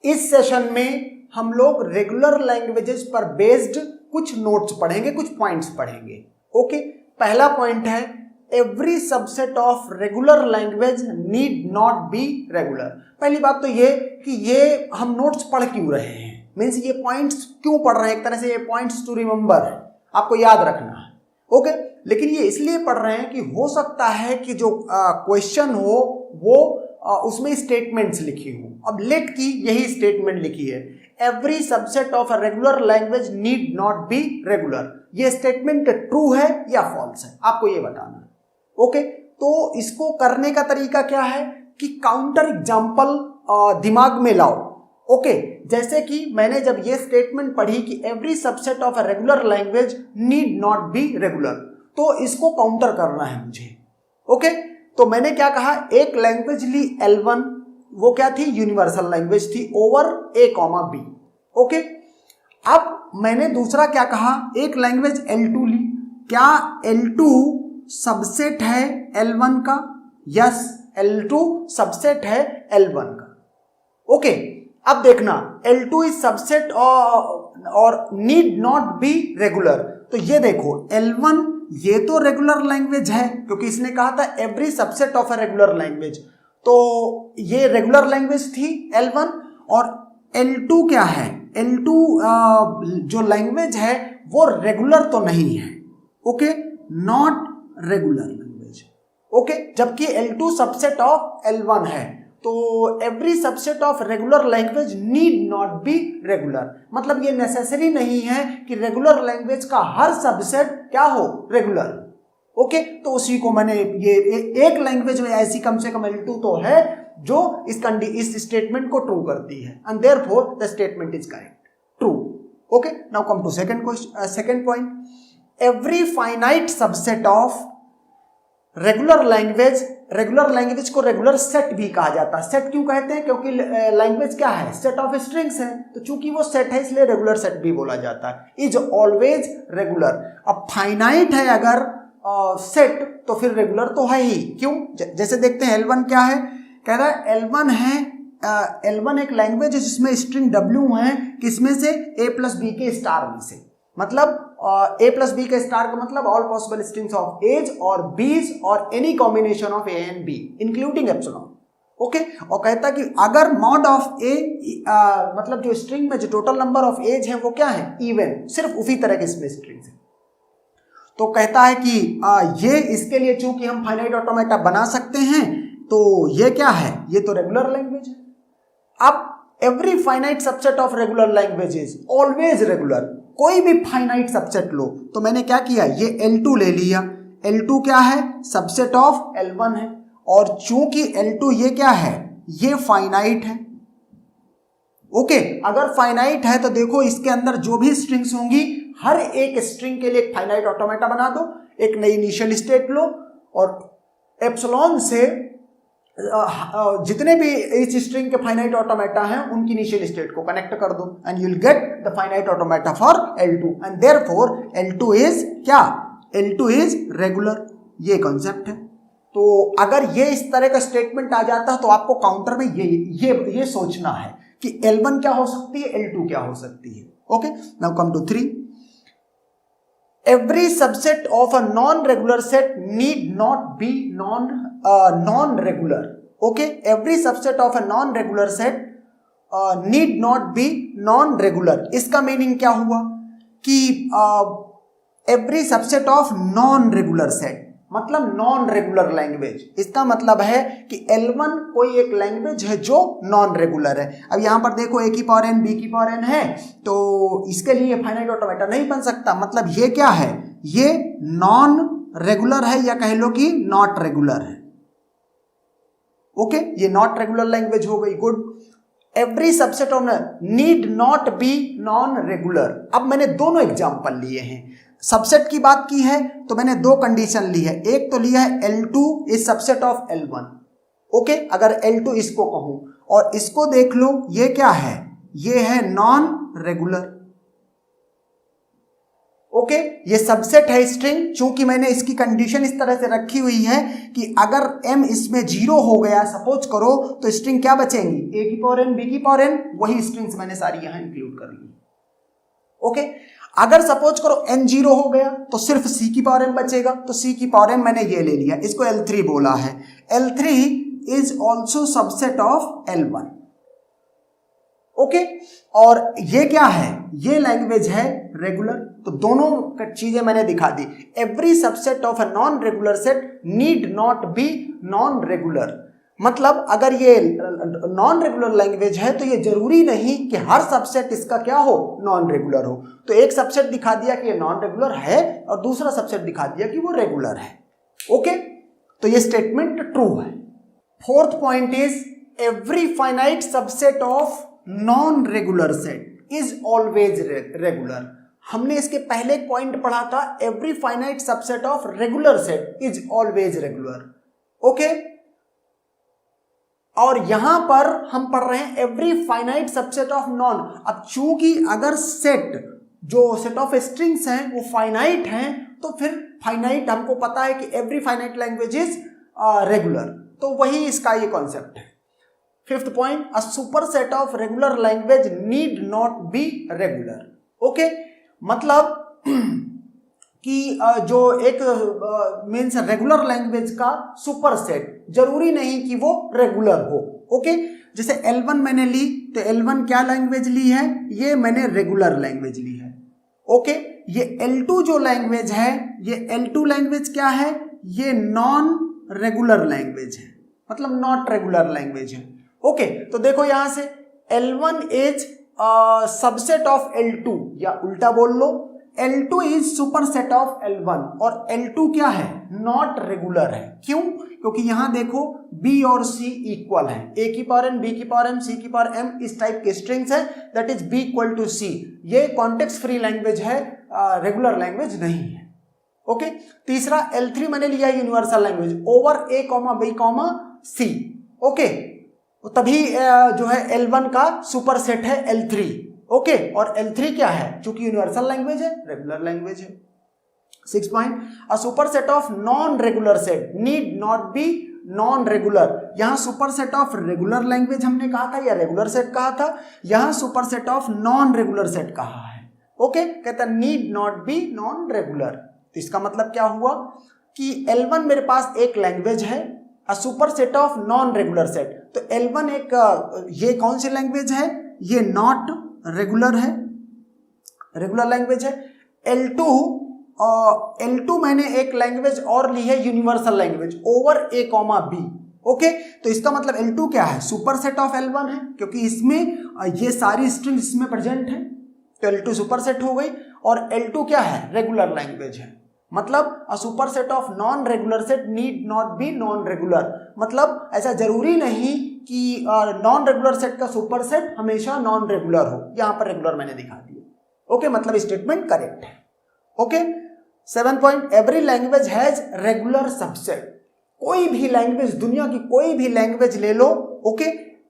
इस सेशन में हम लोग रेगुलर लैंग्वेजेस पर बेस्ड कुछ नोट्स पढ़ेंगे, कुछ पॉइंट्स पढ़ेंगे। ओके, पहला पॉइंट है every subset of regular language need not be regular. पहली बात तो ये कि ये हम नोट्स पढ़ क्यों रहे हैं, मीन्स ये पॉइंट्स क्यों पढ़ रहे हैं, एक तरह से ये पॉइंट्स टू रिमेंबर है, आपको याद रखना है। ओके, लेकिन ये इसलिए पढ़ रहे हैं कि हो सकता है कि जो क्वेश्चन हो वो उसमें स्टेटमेंट्स लिखी हो। अब लेट की यही स्टेटमेंट लिखी है, every subset of a regular language need not be regular. ये स्टेटमेंट ट्रू है या फॉल्स है, आपको ये बताना है। ओके, तो इसको करने का तरीका क्या है कि काउंटर एग्जाम्पल दिमाग में लाओ। ओके, जैसे कि मैंने जब ये स्टेटमेंट पढ़ी कि every subset of a regular language need not be regular, तो इसको काउंटर करना है मुझे। ओके, तो मैंने क्या कहा, एक लैंग्वेज ली L1, वो क्या थी, यूनिवर्सल लैंग्वेज थी, ओवर A, B। ओके, अब मैंने दूसरा क्या कहा, एक लैंग्वेज L2 ली, क्या L2 सबसेट है L1 का? यस, L2 सबसेट है L1 का। ओके, अब देखना L2 इज सबसेट और नीड नॉट बी रेगुलर। तो ये देखो L1 ये तो रेगुलर लैंग्वेज है क्योंकि इसने कहा था every subset of a regular language, तो ये रेगुलर लैंग्वेज थी L1। और L2 क्या है, L2 जो लैंग्वेज है वो रेगुलर तो नहीं है। Okay, not regular language. Okay, जबकि L2 सबसेट ऑफ L1 है, तो every subset of regular language need not be regular, मतलब ये नेसेसरी नहीं है कि रेगुलर लैंग्वेज का हर सबसेट क्या हो, रेगुलर। ओके, तो उसी को मैंने ये एक लैंग्वेज में ऐसी कम से कम L2 तो है जो इस स्टेटमेंट को ट्रू करती है, and therefore the statement is correct, true. Okay, now come to second point, every finite subset of regular language को रेगुलर सेट भी कहा जाता है। सेट क्यों कहते हैं, क्योंकि लैंग्वेज क्या है, सेट ऑफ स्ट्रिंग्स है, तो चूंकि वो सेट है इसलिए रेगुलर सेट भी बोला जाता है। Is always regular. अब फाइनाइट है अगर सेट तो फिर रेगुलर तो है ही, क्यों? जैसे देखते हैं L1 क्या है, कह रहा है L1 है L1 एक लैंग्वेज है जिसमें स्ट्रिंग W है, किसमें से, A+B के स्टार में से, मतलब A+B के स्टार का मतलब all possible strings of a's और बीज और any combination of A and B including epsilon. Okay, और कहता कि अगर मॉड ऑफ A मतलब जो स्ट्रिंग में जो टोटल नंबर ऑफ एज है वो क्या है, इवन, सिर्फ उसी तरह के इसमें स्ट्रिंग्स है। तो कहता है कि ये इसके लिए चूंकि हम फाइनाइट ऑटोमेटा बना सकते हैं, तो ये क्या है, ये तो रेगुलर लैंग्वेज है। अब every finite subset of regular language is always regular. कोई भी फाइनाइट सबसेट लो, तो मैंने क्या किया, ये L2 ले लिया, L2 क्या है, सबसेट ऑफ L1 है, और चूंकि L2 ये क्या है, ये फाइनाइट है। ओके, अगर फाइनाइट है तो देखो इसके अंदर जो भी स्ट्रिंग्स होंगी, हर एक स्ट्रिंग के लिए एक फाइनाइट ऑटोमेटा बना दो, एक नई इनिशियल स्टेट लो, और एप्सिलॉन से जितने भी इस स्ट्रिंग के फाइनाइट ऑटोमेटा हैं उनकी इनिशियल स्टेट को कनेक्ट कर दो, and you will get the finite automata for L2, and therefore L2 is क्या, L2 इज रेगुलर। ये कॉन्सेप्ट है। तो अगर ये इस तरह का स्टेटमेंट आ जाता है तो आपको काउंटर में ये सोचना है कि L1 क्या हो सकती है, L2 क्या हो सकती है। Okay, now come to 3, every subset of a non-regular set need not be non-regular. Okay, every subset of a non-regular set need not be non-regular. इसका मीनिंग क्या हुआ कि every subset of non-regular set मतलब non regular language. इसका मतलब है कि L1 कोई एक लैंग्वेज है जो नॉन रेगुलर है। अब यहां पर देखो A की पावर n B की पावर n है, तो इसके लिए फाइनाइट ऑटोमेटा नहीं बन सकता, मतलब ये क्या है, ये नॉन रेगुलर है, या कह लो कि नॉट रेगुलर है। ओके, ये नॉट रेगुलर लैंग्वेज हो गई, good. Every subset of need not be non regular. अब मैंने दोनों एग्जांपल लिए हैं, सबसेट की बात की है तो मैंने दो कंडीशन ली है, एक तो लिया है L2 is subset of L1। Okay, अगर L2 इसको कहूं और इसको देख लो, ये क्या है, ये है नॉन रेगुलर। ओके ये सबसेट है स्ट्रिंग, चूंकि मैंने इसकी कंडीशन इस तरह से रखी हुई है कि अगर m इसमें 0 हो गया सपोज करो तो स्ट्रिंग क्या बचेंगी, a की पावर n b की पावर n, वही स्ट्रिंग्स मैंने सारी यहां इंक्लूड कर ली। ओके अगर सपोज करो n 0 हो गया तो सिर्फ c की पावर m बचेगा, तो c की पावर m मैंने ये ले लिया, इसको L3 बोला है। L3 is also subset of L1। Okay और ये क्या है, ये लैंग्वेज है रेगुलर। तो दोनों चीजें मैंने दिखा दी। Every subset of a non regular set need not be non regular, मतलब अगर ये नॉन रेगुलर लैंग्वेज है तो ये जरूरी नहीं कि हर सबसेट इसका क्या हो, नॉन रेगुलर हो। तो एक सबसेट दिखा दिया कि ये नॉन रेगुलर है और दूसरा सबसेट दिखा दिया कि वो रेगुलर है। ओके तो ये स्टेटमेंट ट्रू है। Fourth point is every finite subset of non regular set is always regular. हमने इसके पहले एक पॉइंट पढ़ा था, every finite subset of regular set is always regular. Okay और यहां पर हम पढ़ रहे हैं every finite subset of non. अब चूंकि अगर सेट जो सेट ऑफ स्ट्रिंग्स हैं वो फाइनाइट हैं तो फिर फाइनाइट हमको पता है कि every finite language is regular, तो वही इसका ये कॉन्सेप्ट है। Fifth point, a super set of regular language need not be regular. Okay मतलब कि जो एक मीन्स रेगुलर लैंग्वेज का सुपर सेट जरूरी नहीं कि वो रेगुलर हो। ओके जैसे L1 मैंने ली तो L1 क्या लैंग्वेज ली है, ये मैंने रेगुलर लैंग्वेज ली है। ओके ये L2 जो लैंग्वेज है, ये L2 लैंग्वेज क्या है, ये नॉन रेगुलर लैंग्वेज है, मतलब नॉट रेगुलर लैंग्वेज है। ओके तो देखो यहां से L1 is subset of L2, या उल्टा बोल लो L2 is super set of L1 और L2 क्या है, नॉट रेगुलर है। क्यों, क्योंकि यहां देखो B और C इक्वल है, A की पावर n, B की पावर m, C की पावर m, इस टाइप के स्ट्रिंग्स है, that is B equal to C। ये कॉन्टेक्स्ट फ्री लैंग्वेज है, रेगुलर लैंग्वेज नहीं है। ओके तीसरा L3 मैंने लिया universal language over A, B, C। Okay तभी जो है L1 का सुपर सेट है L3। ओके और L3 क्या है, चूंकि यूनिवर्सल लैंग्वेज है, रेगुलर लैंग्वेज है। 6 point, a super set of non regular set need not be non regular. यहां super set of regular language हमने कहा था या रेगुलर सेट कहा था, यहां super set of non regular set कहा है। ओके कहता need not be non regular, तो इसका मतलब क्या हुआ कि L1 मेरे पास एक लैंग्वेज है, अ super set of non regular set. तो L1 एक ये कौन सी लैंग्वेज है, ये नॉट रेगुलर है, रेगुलर लैंग्वेज है। L2 मैंने एक लैंग्वेज और ली है universal language over A, B। Okay तो इसका मतलब L2 क्या है, सुपर सेट ऑफ L1 है, क्योंकि इसमें ये सारी स्ट्रिंग्स इसमें प्रेजेंट है, तो L2 सुपर सेट हो गई। और L2 क्या है, रेगुलर लैंग्वेज है, मतलब अ super set of non regular set need not be non regular, मतलब ऐसा जरूरी नहीं कि नॉन रेगुलर सेट का सुपर सेट हमेशा नॉन रेगुलर हो, यहां पर रेगुलर मैंने दिखा दिया। ओके मतलब स्टेटमेंट करेक्ट है। Okay 7 point, every language has regular subset. कोई भी लैंग्वेज, दुनिया की कोई भी लैंग्वेज ले लो। ओके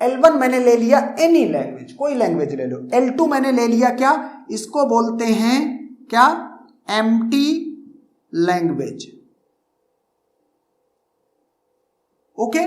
L1 मैंने ले लिया एनी लैंग्वेज, कोई लैंग्वेज ले लो। L2 मैंने ले लिया क्या, इसको बोलते हैं क्या, एम्प्टी लैंग्वेज। ओके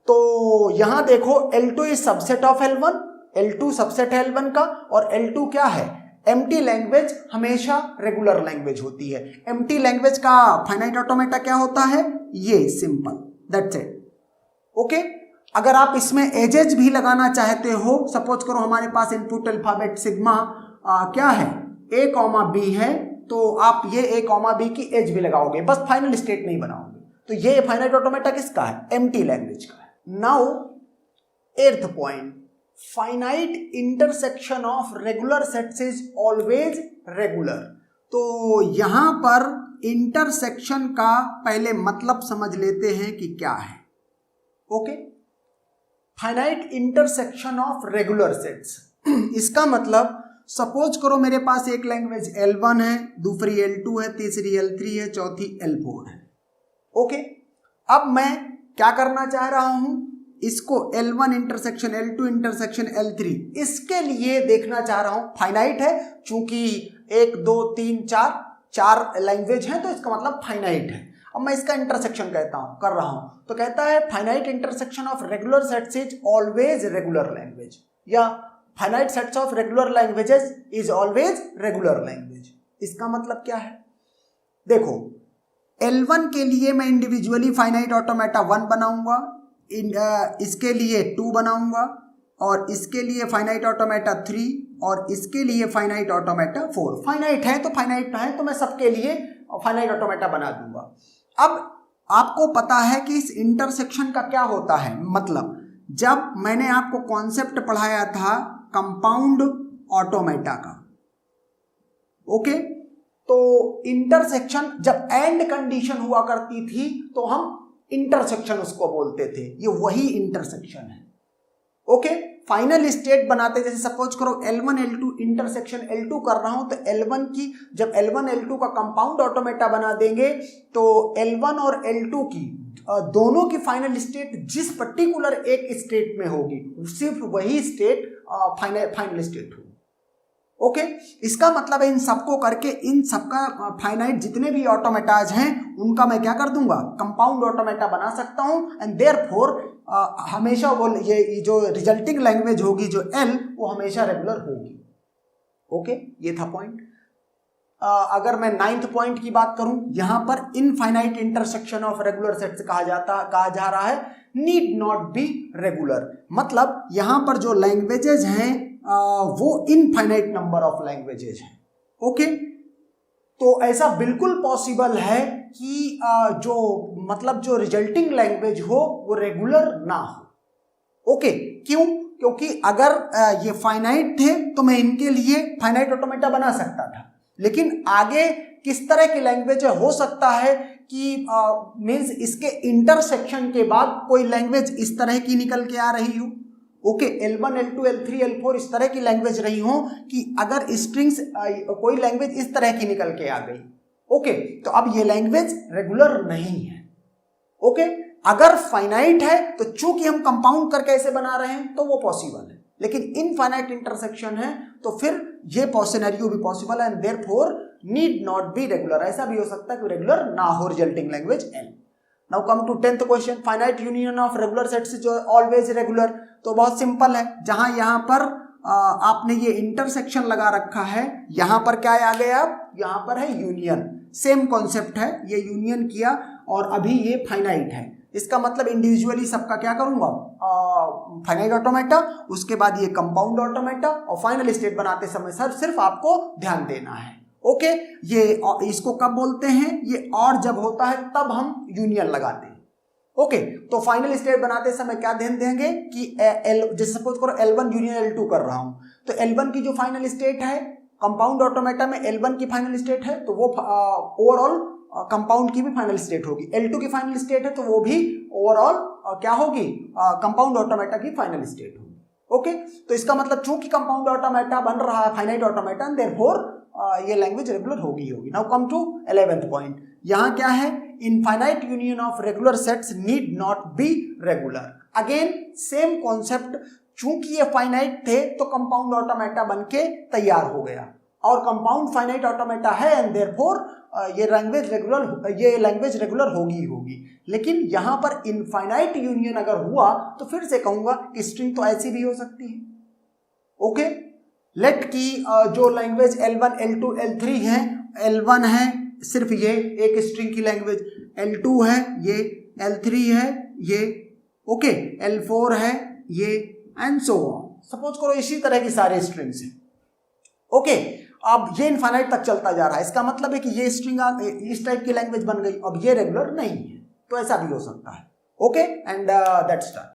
तो यहां देखो L2 is subset of L1, L2 subset है L1 का, और L2 क्या है, एम्प्टी लैंग्वेज हमेशा रेगुलर लैंग्वेज होती है। एम्प्टी लैंग्वेज का फाइनाइट ऑटोमेटा क्या होता है, ये सिंपल, दैट्स इट। ओके अगर आप इसमें एजेज भी लगाना चाहते हो, सपोज करो हमारे पास इनपुट अल्फाबेट सिग्मा क्या है, A, B है, तो आप ये A, B की एज भी लगाओगे, बस फाइनल स्टेट नहीं बनाओगे। तो ये फाइनाइट ऑटोमेटा किसका है, एम्प्टी लैंग्वेज का है। Now 8th point, finite intersection of regular sets is always regular. तो यहां पर इंटरसेक्शन का पहले मतलब समझ लेते हैं कि क्या है। Okay finite intersection of regular sets, इसका मतलब सपोज करो मेरे पास एक लैंग्वेज L1 है, दूसरी L2 है, तीसरी L3 है, चौथी L4 है। ओके अब मैं क्या करना चाह रहा हूं, इसको L1 intersection L2 intersection L3, इसके लिए देखना चाह रहा हूं। फाइनाइट है चूंकि 1 2 3 4 4 लैंग्वेज हैं तो इसका मतलब फाइनाइट है। अब मैं इसका इंटरसेक्शन कर रहा हूं तो कहता है finite intersection of regular sets is always regular language, या finite sets of regular languages is always regular language. इसका मतलब क्या है, देखो L1 के लिए मैं इंडिविजुअली फाइनाइट ऑटोमेटा 1 बनाऊंगा, इसके लिए 2 बनाऊंगा, और इसके लिए फाइनाइट ऑटोमेटा 3, और इसके लिए फाइनाइट ऑटोमेटा 4। फाइनाइट है तो मैं सबके लिए फाइनाइट ऑटोमेटा बना दूंगा। अब आपको पता है कि इस इंटरसेक्शन का क्या होता है, मतलब जब मैंने आपको कॉन्सेप्ट पढ़ाया था कंपाउंड ऑटोमेटा का, ओके, तो इंटरसेक्शन जब एंड कंडीशन हुआ करती थी तो हम इंटरसेक्शन उसको बोलते थे, ये वही इंटरसेक्शन है। ओके, फाइनल स्टेट बनाते, जैसे सपोज करो L1 L2 इंटरसेक्शन L2 कर रहा हूं तो L1 की जब L1 L2 का कंपाउंड ऑटोमेटा बना देंगे तो L1 और L2 की दोनों की फाइनल स्टेट जिस पर्टिकुलर एक स्टेट में होगी सिर्फ वही स्टेट फाइनल स्टेट होगी। ओके, इसका मतलब है इन सबको करके इन सबका फाइनाइट जितने भी ऑटोमेटाज हैं उनका मैं क्या कर दूंगा, कंपाउंड ऑटोमेटा बना सकता हूं, एंड देयरफॉर हमेशा वो ये जो रिजल्टिंग लैंग्वेज होगी जो L वो हमेशा रेगुलर होगी। ओके, ये था पॉइंट। अगर मैं 9th पॉइंट की बात करूं, यहां पर infinite intersection of regular sets कहा जा रहा है नीड नॉट बी रेगुलर, मतलब यहां पर जो लैंग्वेजेज हैं वो इनफाइनाइट नंबर ऑफ लैंग्वेजेज हैं। ओके, तो ऐसा बिल्कुल पॉसिबल है कि जो रिजल्टिंग लैंग्वेज हो वो रेगुलर ना हो। ओके, क्यों? क्योंकि अगर ये फाइनाइट थे तो मैं इनके लिए फाइनाइट ऑटोमेटा बना सकता था, लेकिन आगे किस तरह की लैंग्वेज हो सकता है कि मीन्स इसके इंटरसेक्शन के बाद कोई लैंग्वेज इस तरह की निकल के आ रही हो। Okay, L1 L2 L3 L4 इस तरह की लैंग्वेज रही हो कि अगर स्ट्रिंग्स कोई लैंग्वेज इस तरह की निकल के आ गई, ओके, तो अब ये लैंग्वेज रेगुलर नहीं है। ओके, अगर फाइनाइट है तो चूंकि हम कंपाउंड करके ऐसे बना रहे हैं तो वो पॉसिबल है, लेकिन इनफाइनाइट इंटरसेक्शन है तो फिर ये सिनेरियो भी पॉसिबल है, and therefore need not be regular. ऐसा भी हो सकता है कि रेगुलर ना हो resulting language L। Now come to 10th question, finite union of regular sets जो ऑलवेज रेगुलर। तो बहुत सिंपल है, जहां यहां पर आपने ये इंटरसेक्शन लगा रखा है, यहां पर क्या आ गया, यहां पर है यूनियन, सेम कॉन्सेप्ट है, ये यूनियन किया और अभी ये फाइनाइट है। इसका मतलब इंडिविजुअली सबका क्या करूंगा, फाइनाइट ऑटोमेटा, उसके बाद ये कंपाउंड ऑटोमेटा, और फाइनल स्टेट बनाते समय सिर्फ आपको ध्यान देना है। ओके, ये इसको कब बोलते हैं, ये और जब होता है तब हम यूनियन लगाते हैं। ओके, तो फाइनल स्टेट बनाते समय क्या ध्यान देंगे कि जैसे सपोज करो L1 यूनियन L2 कर रहा हूं तो L1 की जो फाइनल स्टेट है कंपाउंड ऑटोमेटा में L1 की फाइनल स्टेट है तो वो ओवरऑल कंपाउंड की भी फाइनल स्टेट होगी। L2 की फाइनल स्टेट है तो वो भी ओवरऑल क्या होगी, कंपाउंड ऑटोमेटा की फाइनल स्टेट होगी। ओके, तो इसका मतलब चूंकि कंपाउंड ऑटोमेटा बन रहा है फाइनाइट ऑटोमेटा, देयरफॉर ये लैंग्वेज रेगुलर होगी। Now come to 11th point, यहां क्या है, infinite union of regular sets need not be regular. Again same concept, चूंकि ये फाइनाइट थे तो कंपाउंड ऑटोमेटा बनके तैयार हो गया, और कंपाउंड फाइनाइट ऑटोमेटा है एंड देयरफॉर ये लैंग्वेज रेगुलर होगी। लेकिन यहां पर इनफाइनाइट यूनियन अगर हुआ तो फिर से कहूंगा कि स्ट्रिंग तो ऐसी भी हो सकती है। ओके, लेट की जो लैंग्वेज L1 L2 L3 है, L1 है सिर्फ ये एक स्ट्रिंग की लैंग्वेज, L2 है ये, L3 है ये, ओके, L4 है ये, एंड सो ऑन। सपोज करो इसी तरह की सारे स्ट्रिंग्स हैं। ओके, अब ये इनफाइनाइट तक चलता जा रहा है, इसका मतलब है कि ये स्ट्रिंग इस टाइप की लैंग्वेज बन गई, अब ये रेगुलर नहीं है, तो ऐसा भी हो सकता है। Okay, and that's done.